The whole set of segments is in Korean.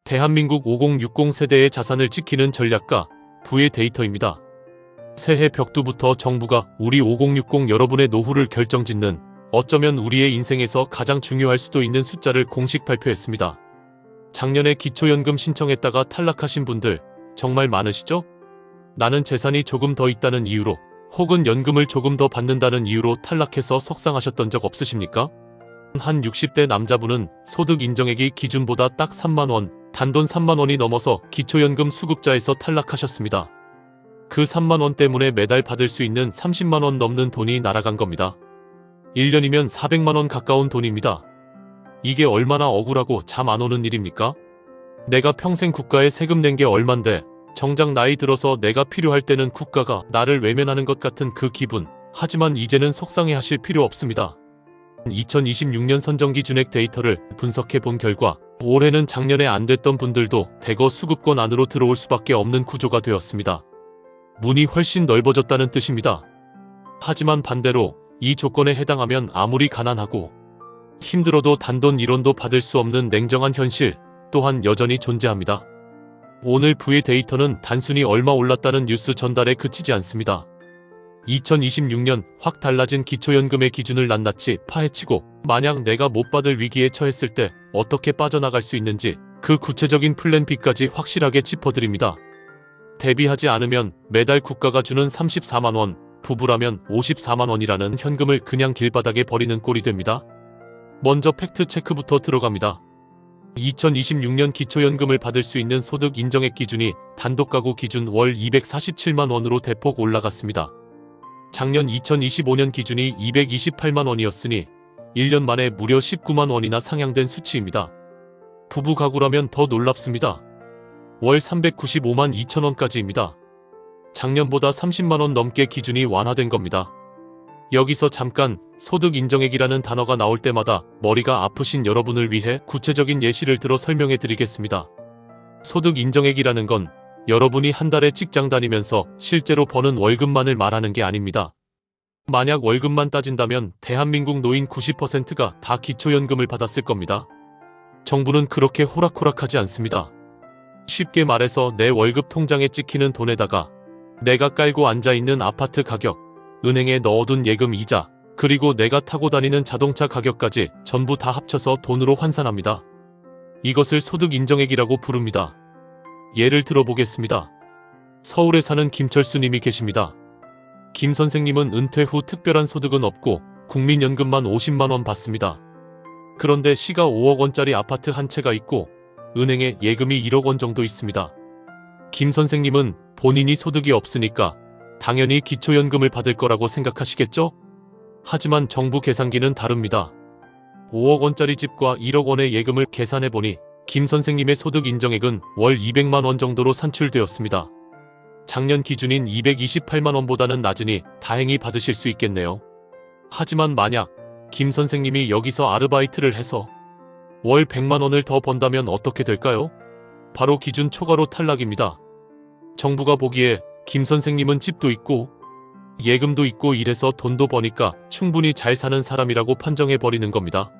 대한민국 5060 세대의 자산을 지키는 전략가 부의 데이터입니다. 새해 벽두부터 정부가 우리 5060 여러분의 노후를 결정짓는, 어쩌면 우리의 인생에서 가장 중요할 수도 있는 숫자를 공식 발표했습니다. 작년에 기초연금 신청했다가 탈락하신 분들 정말 많으시죠? 나는 재산이 조금 더 있다는 이유로, 혹은 연금을 조금 더 받는다는 이유로 탈락해서 속상하셨던 적 없으십니까? 한 60대 남자분은 소득 인정액이 기준보다 딱 3만원, 단돈 3만원이 넘어서 기초연금 수급자에서 탈락하셨습니다. 그 3만원 때문에 매달 받을 수 있는 30만원 넘는 돈이 날아간 겁니다. 1년이면 400만원 가까운 돈입니다. 이게 얼마나 억울하고 잠 안 오는 일입니까? 내가 평생 국가에 세금 낸 게 얼만데 정작 나이 들어서 내가 필요할 때는 국가가 나를 외면하는 것 같은 그 기분. 하지만 이제는 속상해 하실 필요 없습니다. 2026년 선정기준액 데이터를 분석해 본 결과 올해는 작년에 안 됐던 분들도 대거 수급권 안으로 들어올 수밖에 없는 구조가 되었습니다. 문이 훨씬 넓어졌다는 뜻입니다. 하지만 반대로 이 조건에 해당하면 아무리 가난하고 힘들어도 단돈 1원도 받을 수 없는 냉정한 현실 또한 여전히 존재합니다. 오늘 부의 데이터는 단순히 얼마 올랐다는 뉴스 전달에 그치지 않습니다. 2026년 확 달라진 기초연금의 기준을 낱낱이 파헤치고 만약 내가 못 받을 위기에 처했을 때 어떻게 빠져나갈 수 있는지 그 구체적인 플랜 B까지 확실하게 짚어드립니다. 대비하지 않으면 매달 국가가 주는 34만원, 부부라면 54만원이라는 현금을 그냥 길바닥에 버리는 꼴이 됩니다. 먼저 팩트체크부터 들어갑니다. 2026년 기초연금을 받을 수 있는 소득 인정액 기준이 단독가구 기준 월 247만원으로 대폭 올라갔습니다. 작년 2025년 기준이 228만원이었으니 1년 만에 무려 19만원이나 상향된 수치입니다. 부부 가구라면 더 놀랍습니다. 월 395만 2천원까지입니다. 작년보다 30만원 넘게 기준이 완화된 겁니다. 여기서 잠깐 소득 인정액이라는 단어가 나올 때마다 머리가 아프신 여러분을 위해 구체적인 예시를 들어 설명해 드리겠습니다. 소득 인정액이라는 건 여러분이 한 달에 직장 다니면서 실제로 버는 월급만을 말하는 게 아닙니다. 만약 월급만 따진다면 대한민국 노인 90%가 다 기초연금을 받았을 겁니다. 정부는 그렇게 호락호락하지 않습니다. 쉽게 말해서 내 월급 통장에 찍히는 돈에다가 내가 깔고 앉아있는 아파트 가격, 은행에 넣어둔 예금 이자, 그리고 내가 타고 다니는 자동차 가격까지 전부 다 합쳐서 돈으로 환산합니다. 이것을 소득 인정액이라고 부릅니다. 예를 들어보겠습니다. 서울에 사는 김철수님이 계십니다. 김 선생님은 은퇴 후 특별한 소득은 없고 국민연금만 50만원 받습니다. 그런데 시가 5억원짜리 아파트 한 채가 있고 은행에 예금이 1억원 정도 있습니다. 김 선생님은 본인이 소득이 없으니까 당연히 기초연금을 받을 거라고 생각하시겠죠? 하지만 정부 계산기는 다릅니다. 5억원짜리 집과 1억원의 예금을 계산해보니 김 선생님의 소득 인정액은 월 200만원 정도로 산출되었습니다. 작년 기준인 228만원보다는 낮으니 다행히 받으실 수 있겠네요. 하지만 만약 김 선생님이 여기서 아르바이트를 해서 월 100만원을 더 번다면 어떻게 될까요? 바로 기준 초과로 탈락입니다. 정부가 보기에 김 선생님은 집도 있고 예금도 있고 이래서 돈도 버니까 충분히 잘 사는 사람이라고 판정해버리는 겁니다.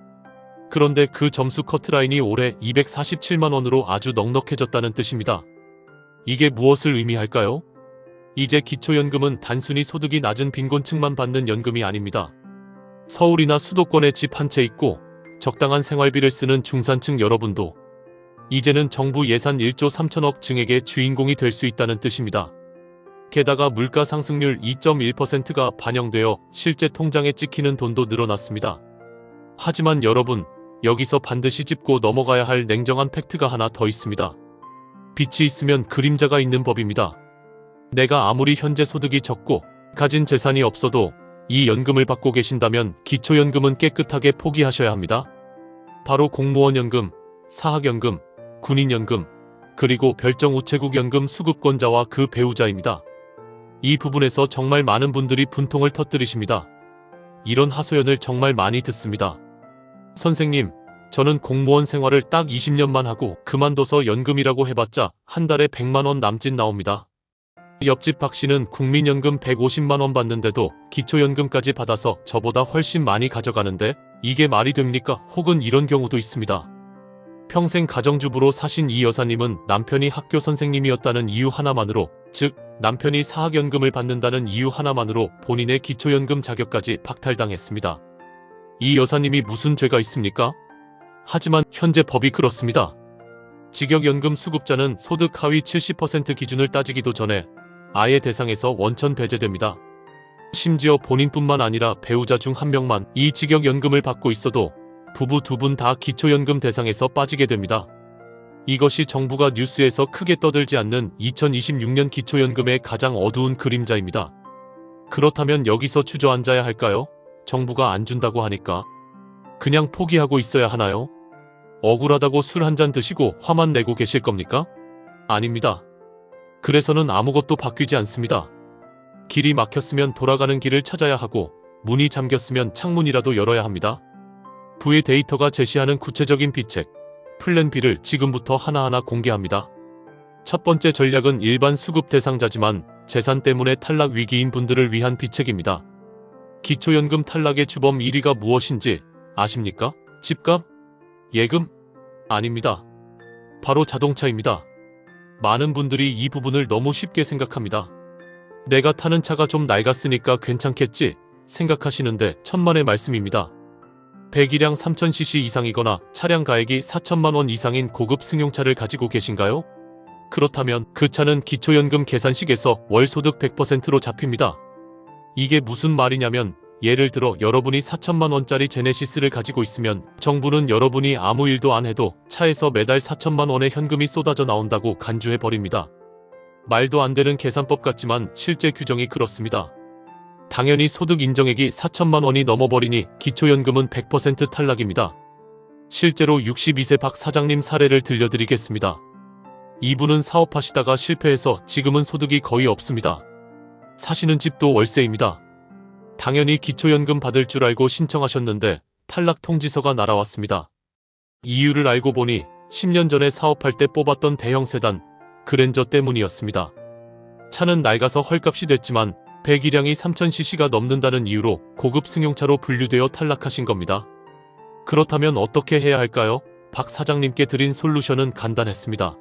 그런데 그 점수 커트라인이 올해 247만원으로 아주 넉넉해졌다는 뜻입니다. 이게 무엇을 의미할까요? 이제 기초연금은 단순히 소득이 낮은 빈곤층만 받는 연금이 아닙니다. 서울이나 수도권에 집 한 채 있고 적당한 생활비를 쓰는 중산층 여러분도 이제는 정부 예산 1조 3천억 증액의 주인공이 될 수 있다는 뜻입니다. 게다가 물가 상승률 2.1%가 반영되어 실제 통장에 찍히는 돈도 늘어났습니다. 하지만 여러분, 여기서 반드시 짚고 넘어가야 할 냉정한 팩트가 하나 더 있습니다. 빛이 있으면 그림자가 있는 법입니다. 내가 아무리 현재 소득이 적고 가진 재산이 없어도 이 연금을 받고 계신다면 기초연금은 깨끗하게 포기하셔야 합니다. 바로 공무원연금, 사학연금, 군인연금, 그리고 별정우체국연금 수급권자와 그 배우자입니다. 이 부분에서 정말 많은 분들이 분통을 터뜨리십니다. 이런 하소연을 정말 많이 듣습니다. 선생님, 저는 공무원 생활을 딱 20년만 하고 그만둬서 연금이라고 해봤자 한 달에 100만원 남짓 나옵니다. 옆집 박씨는 국민연금 150만원 받는데도 기초연금까지 받아서 저보다 훨씬 많이 가져가는데 이게 말이 됩니까? 혹은 이런 경우도 있습니다. 평생 가정주부로 사신 이 여사님은 남편이 학교 선생님이었다는 이유 하나만으로, 즉 남편이 사학연금을 받는다는 이유 하나만으로 본인의 기초연금 자격까지 박탈당했습니다. 이 여사님이 무슨 죄가 있습니까? 하지만 현재 법이 그렇습니다. 직역연금 수급자는 소득 하위 70% 기준을 따지기도 전에 아예 대상에서 원천 배제됩니다. 심지어 본인뿐만 아니라 배우자 중 한 명만 이 직역연금을 받고 있어도 부부 두 분 다 기초연금 대상에서 빠지게 됩니다. 이것이 정부가 뉴스에서 크게 떠들지 않는 2026년 기초연금의 가장 어두운 그림자입니다. 그렇다면 여기서 주저앉아야 할까요? 정부가 안 준다고 하니까 그냥 포기하고 있어야 하나요? 억울하다고 술 한잔 드시고 화만 내고 계실 겁니까? 아닙니다. 그래서는 아무것도 바뀌지 않습니다. 길이 막혔으면 돌아가는 길을 찾아야 하고, 문이 잠겼으면 창문이라도 열어야 합니다. 부의 데이터가 제시하는 구체적인 비책, 플랜 B를 지금부터 하나하나 공개합니다. 첫 번째 전략은 일반 수급 대상자지만 재산 때문에 탈락 위기인 분들을 위한 비책입니다. 기초연금 탈락의 주범 1위가 무엇인지 아십니까? 집값? 예금? 아닙니다. 바로 자동차입니다. 많은 분들이 이 부분을 너무 쉽게 생각합니다. 내가 타는 차가 좀 낡았으니까 괜찮겠지 생각하시는데 천만의 말씀입니다. 배기량 3000cc 이상이거나 차량 가액이 4천만 원 이상인 고급 승용차를 가지고 계신가요? 그렇다면 그 차는 기초연금 계산식에서 월 소득 100%로 잡힙니다. 이게 무슨 말이냐면, 예를 들어 여러분이 4천만 원짜리 제네시스를 가지고 있으면 정부는 여러분이 아무 일도 안 해도 차에서 매달 4천만 원의 현금이 쏟아져 나온다고 간주해 버립니다. 말도 안 되는 계산법 같지만 실제 규정이 그렇습니다. 당연히 소득 인정액이 4천만 원이 넘어버리니 기초연금은 100% 탈락입니다. 실제로 62세 박 사장님 사례를 들려드리겠습니다. 이분은 사업하시다가 실패해서 지금은 소득이 거의 없습니다. 사시는 집도 월세입니다. 당연히 기초연금 받을 줄 알고 신청하셨는데 탈락 통지서가 날아왔습니다. 이유를 알고 보니 10년 전에 사업할 때 뽑았던 대형 세단 그랜저 때문이었습니다. 차는 낡아서 헐값이 됐지만 배기량이 3000cc가 넘는다는 이유로 고급 승용차로 분류되어 탈락하신 겁니다. 그렇다면 어떻게 해야 할까요? 박 사장님께 드린 솔루션은 간단했습니다.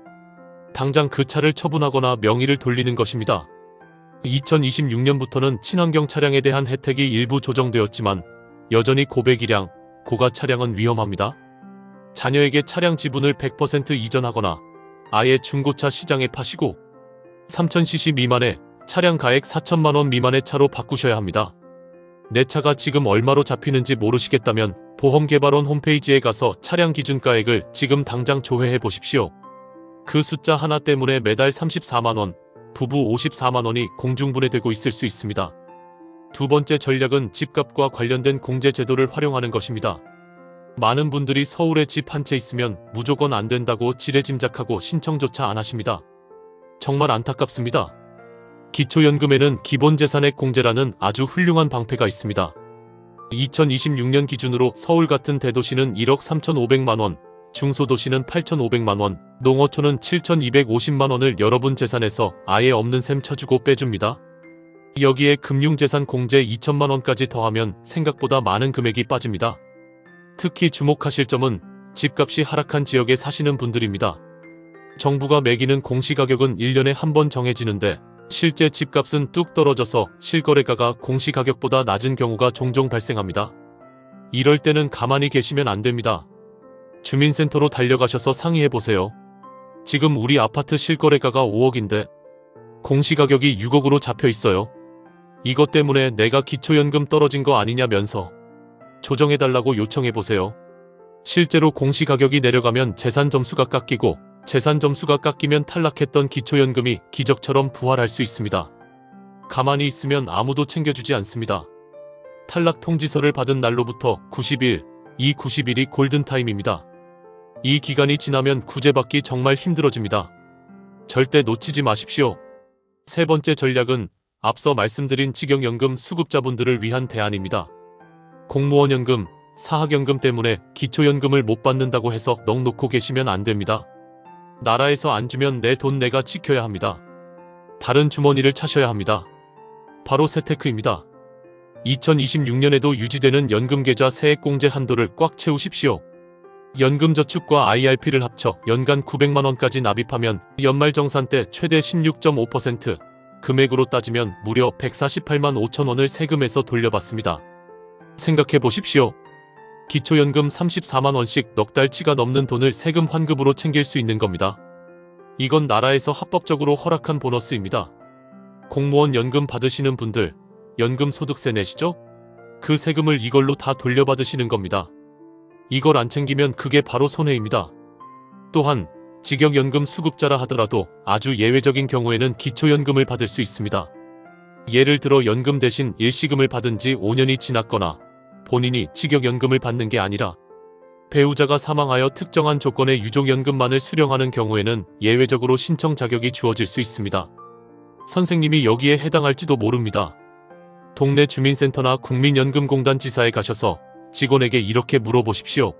당장 그 차를 처분하거나 명의를 돌리는 것입니다. 2026년부터는 친환경 차량에 대한 혜택이 일부 조정되었지만 여전히 고배기량, 고가 차량은 위험합니다. 자녀에게 차량 지분을 100% 이전하거나 아예 중고차 시장에 파시고 3000cc 미만의 차량 가액 4천만 원 미만의 차로 바꾸셔야 합니다. 내 차가 지금 얼마로 잡히는지 모르시겠다면 보험개발원 홈페이지에 가서 차량 기준가액을 지금 당장 조회해 보십시오. 그 숫자 하나 때문에 매달 34만 원, 부부 54만 원이 공중분해되고 있을 수 있습니다. 두 번째 전략은 집값과 관련된 공제 제도를 활용하는 것입니다. 많은 분들이 서울에 집 한 채 있으면 무조건 안 된다고 지레짐작하고 신청조차 안 하십니다. 정말 안타깝습니다. 기초연금에는 기본재산액 공제라는 아주 훌륭한 방패가 있습니다. 2026년 기준으로 서울 같은 대도시는 1억 3,500만 원, 중소도시는 8,500만 원, 농어촌은 7,250만 원을 여러분 재산에서 아예 없는 셈 쳐주고 빼줍니다. 여기에 금융재산 공제 2천만 원까지 더하면 생각보다 많은 금액이 빠집니다. 특히 주목하실 점은 집값이 하락한 지역에 사시는 분들입니다. 정부가 매기는 공시가격은 1년에 한 번 정해지는데 실제 집값은 뚝 떨어져서 실거래가가 공시가격보다 낮은 경우가 종종 발생합니다. 이럴 때는 가만히 계시면 안 됩니다. 주민센터로 달려가셔서 상의해보세요. 지금 우리 아파트 실거래가가 5억인데 공시가격이 6억으로 잡혀 있어요. 이것 때문에 내가 기초연금 떨어진 거 아니냐면서 조정해달라고 요청해보세요. 실제로 공시가격이 내려가면 재산점수가 깎이고 재산점수가 깎이면 탈락했던 기초연금이 기적처럼 부활할 수 있습니다. 가만히 있으면 아무도 챙겨주지 않습니다. 탈락 통지서를 받은 날로부터 90일, 이 90일이 골든타임입니다. 이 기간이 지나면 구제받기 정말 힘들어집니다. 절대 놓치지 마십시오. 세 번째 전략은 앞서 말씀드린 직역연금 수급자분들을 위한 대안입니다. 공무원연금, 사학연금 때문에 기초연금을 못 받는다고 해서 넋 놓고 계시면 안 됩니다. 나라에서 안 주면 내 돈 내가 지켜야 합니다. 다른 주머니를 차셔야 합니다. 바로 세테크입니다. 2026년에도 유지되는 연금계좌 세액공제 한도를 꽉 채우십시오. 연금저축과 IRP를 합쳐 연간 900만원까지 납입하면 연말정산 때 최대 16.5%, 금액으로 따지면 무려 148만 5천원을 세금에서 돌려받습니다. 생각해보십시오. 기초연금 34만원씩 넉 달치가 넘는 돈을 세금 환급으로 챙길 수 있는 겁니다. 이건 나라에서 합법적으로 허락한 보너스입니다. 공무원 연금 받으시는 분들, 연금소득세 내시죠? 그 세금을 이걸로 다 돌려받으시는 겁니다. 이걸 안 챙기면 그게 바로 손해입니다. 또한 직역연금 수급자라 하더라도 아주 예외적인 경우에는 기초연금을 받을 수 있습니다. 예를 들어 연금 대신 일시금을 받은 지 5년이 지났거나 본인이 직역연금을 받는 게 아니라 배우자가 사망하여 특정한 조건의 유족연금만을 수령하는 경우에는 예외적으로 신청 자격이 주어질 수 있습니다. 선생님이 여기에 해당할지도 모릅니다. 동네 주민센터나 국민연금공단 지사에 가셔서 직원에게 이렇게 물어보십시오.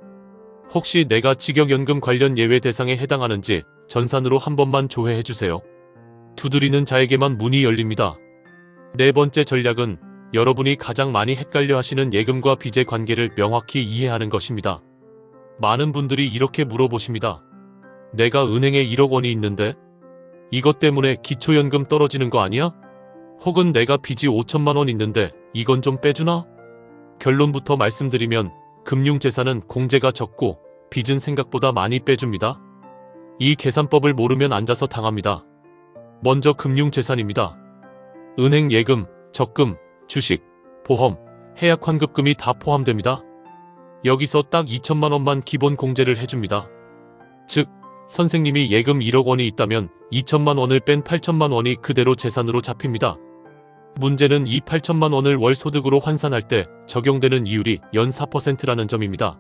혹시 내가 직역연금 관련 예외 대상에 해당하는지 전산으로 한 번만 조회해주세요. 두드리는 자에게만 문이 열립니다. 네 번째 전략은 여러분이 가장 많이 헷갈려 하시는 예금과 빚의 관계를 명확히 이해하는 것입니다. 많은 분들이 이렇게 물어보십니다. 내가 은행에 1억 원이 있는데 이것 때문에 기초연금 떨어지는 거 아니야? 혹은 내가 빚이 5천만 원 있는데 이건 좀 빼주나? 결론부터 말씀드리면 금융재산은 공제가 적고 빚은 생각보다 많이 빼줍니다. 이 계산법을 모르면 앉아서 당합니다. 먼저 금융재산입니다. 은행 예금, 적금, 주식, 보험, 해약환급금이 다 포함됩니다. 여기서 딱 2천만 원만 기본 공제를 해줍니다. 즉, 선생님이 예금 1억 원이 있다면 2천만 원을 뺀 8천만 원이 그대로 재산으로 잡힙니다. 문제는 이 8천만 원을 월 소득으로 환산할 때 적용되는 이율이 연 4%라는 점입니다.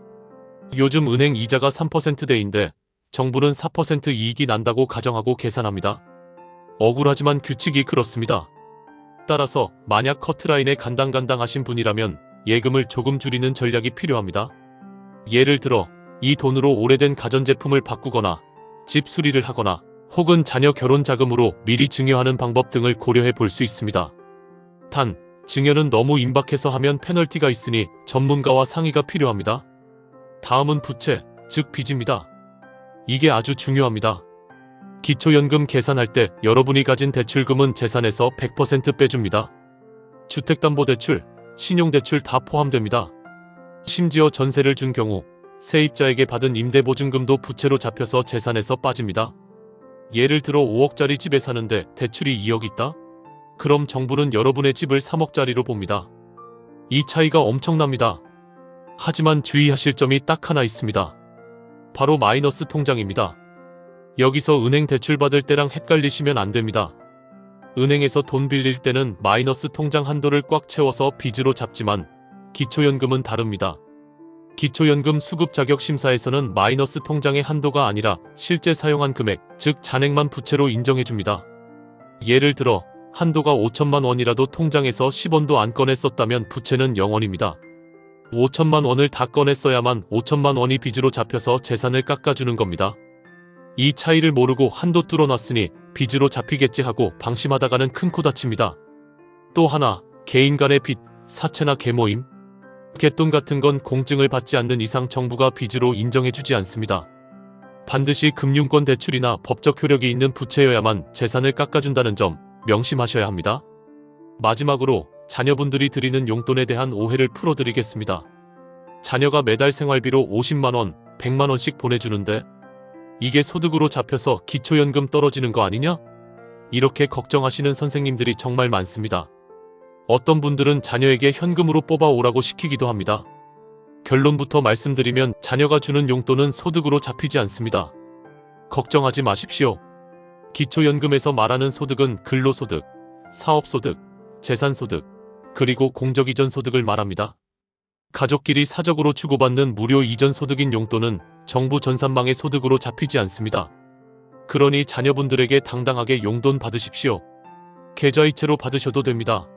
요즘 은행 이자가 3%대인데 정부는 4% 이익이 난다고 가정하고 계산합니다. 억울하지만 규칙이 그렇습니다. 따라서 만약 커트라인에 간당간당하신 분이라면 예금을 조금 줄이는 전략이 필요합니다. 예를 들어 이 돈으로 오래된 가전제품을 바꾸거나 집 수리를 하거나 혹은 자녀 결혼 자금으로 미리 증여하는 방법 등을 고려해 볼 수 있습니다. 단, 증여는 너무 임박해서 하면 페널티가 있으니 전문가와 상의가 필요합니다. 다음은 부채, 즉 빚입니다. 이게 아주 중요합니다. 기초연금 계산할 때 여러분이 가진 대출금은 재산에서 100% 빼줍니다. 주택담보대출, 신용대출 다 포함됩니다. 심지어 전세를 준 경우 세입자에게 받은 임대보증금도 부채로 잡혀서 재산에서 빠집니다. 예를 들어 5억짜리 집에 사는데 대출이 2억 있다? 그럼 정부는 여러분의 집을 3억짜리로 봅니다. 이 차이가 엄청납니다. 하지만 주의하실 점이 딱 하나 있습니다. 바로 마이너스 통장입니다. 여기서 은행 대출 받을 때랑 헷갈리시면 안 됩니다. 은행에서 돈 빌릴 때는 마이너스 통장 한도를 꽉 채워서 빚으로 잡지만 기초연금은 다릅니다. 기초연금 수급 자격 심사에서는 마이너스 통장의 한도가 아니라 실제 사용한 금액, 즉 잔액만 부채로 인정해줍니다. 예를 들어 한도가 5천만 원이라도 통장에서 10원도 안 꺼냈었다면 부채는 0원입니다. 5천만 원을 다 꺼냈어야만 5천만 원이 빚으로 잡혀서 재산을 깎아주는 겁니다. 이 차이를 모르고 한도 뚫어놨으니 빚으로 잡히겠지 하고 방심하다가는 큰 코 다칩니다. 또 하나, 개인 간의 빚, 사채나 계모임, 갯돈 같은 건 공증을 받지 않는 이상 정부가 빚으로 인정해주지 않습니다. 반드시 금융권 대출이나 법적 효력이 있는 부채여야만 재산을 깎아준다는 점 명심하셔야 합니다. 마지막으로 자녀분들이 드리는 용돈에 대한 오해를 풀어드리겠습니다. 자녀가 매달 생활비로 50만원, 100만원씩 보내주는데 이게 소득으로 잡혀서 기초연금 떨어지는 거 아니냐? 이렇게 걱정하시는 선생님들이 정말 많습니다. 어떤 분들은 자녀에게 현금으로 뽑아오라고 시키기도 합니다. 결론부터 말씀드리면 자녀가 주는 용돈은 소득으로 잡히지 않습니다. 걱정하지 마십시오. 기초연금에서 말하는 소득은 근로소득, 사업소득, 재산소득, 그리고 공적이전 소득을 말합니다. 가족끼리 사적으로 주고받는 무료 이전 소득인 용돈은 정부 전산망의 소득으로 잡히지 않습니다. 그러니 자녀분들에게 당당하게 용돈 받으십시오. 계좌이체로 받으셔도 됩니다.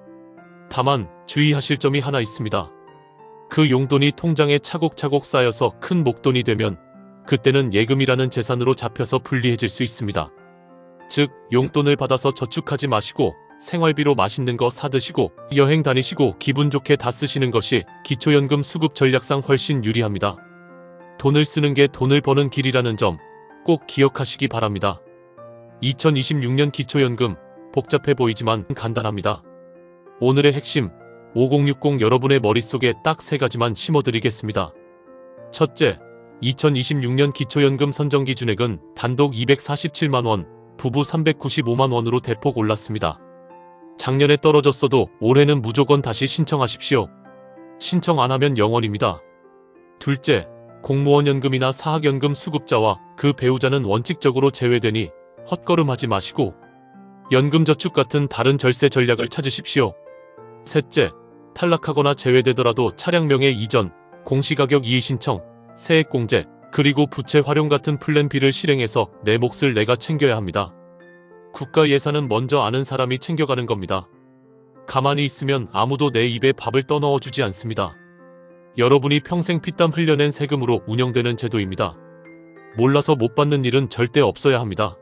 다만 주의하실 점이 하나 있습니다. 그 용돈이 통장에 차곡차곡 쌓여서 큰 목돈이 되면 그때는 예금이라는 재산으로 잡혀서 불리해질 수 있습니다. 즉, 용돈을 받아서 저축하지 마시고 생활비로 맛있는 거 사드시고 여행 다니시고 기분 좋게 다 쓰시는 것이 기초연금 수급 전략상 훨씬 유리합니다. 돈을 쓰는 게 돈을 버는 길이라는 점 꼭 기억하시기 바랍니다. 2026년 기초연금, 복잡해 보이지만 간단합니다. 오늘의 핵심, 5060 여러분의 머릿속에 딱 3가지만 심어드리겠습니다. 첫째, 2026년 기초연금 선정 기준액은 단독 247만원, 부부 395만원으로 대폭 올랐습니다. 작년에 떨어졌어도 올해는 무조건 다시 신청하십시오. 신청 안 하면 0원입니다. 둘째, 공무원 연금이나 사학연금 수급자와 그 배우자는 원칙적으로 제외되니 헛걸음하지 마시고 연금저축 같은 다른 절세 전략을 찾으십시오. 셋째, 탈락하거나 제외되더라도 차량명의 이전, 공시가격 이의 신청, 세액공제, 그리고 부채 활용 같은 플랜 B를 실행해서 내 몫을 내가 챙겨야 합니다. 국가 예산은 먼저 아는 사람이 챙겨가는 겁니다. 가만히 있으면 아무도 내 입에 밥을 떠넣어 주지 않습니다. 여러분이 평생 피땀 흘려낸 세금으로 운영되는 제도입니다. 몰라서 못 받는 일은 절대 없어야 합니다.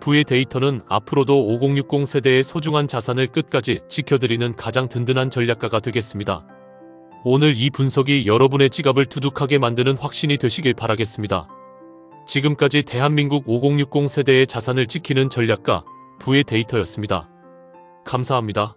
부의 데이터는 앞으로도 5060 세대의 소중한 자산을 끝까지 지켜드리는 가장 든든한 전략가가 되겠습니다. 오늘 이 분석이 여러분의 지갑을 두둑하게 만드는 확신이 되시길 바라겠습니다. 지금까지 대한민국 5060 세대의 자산을 지키는 전략가, 부의 데이터였습니다. 감사합니다.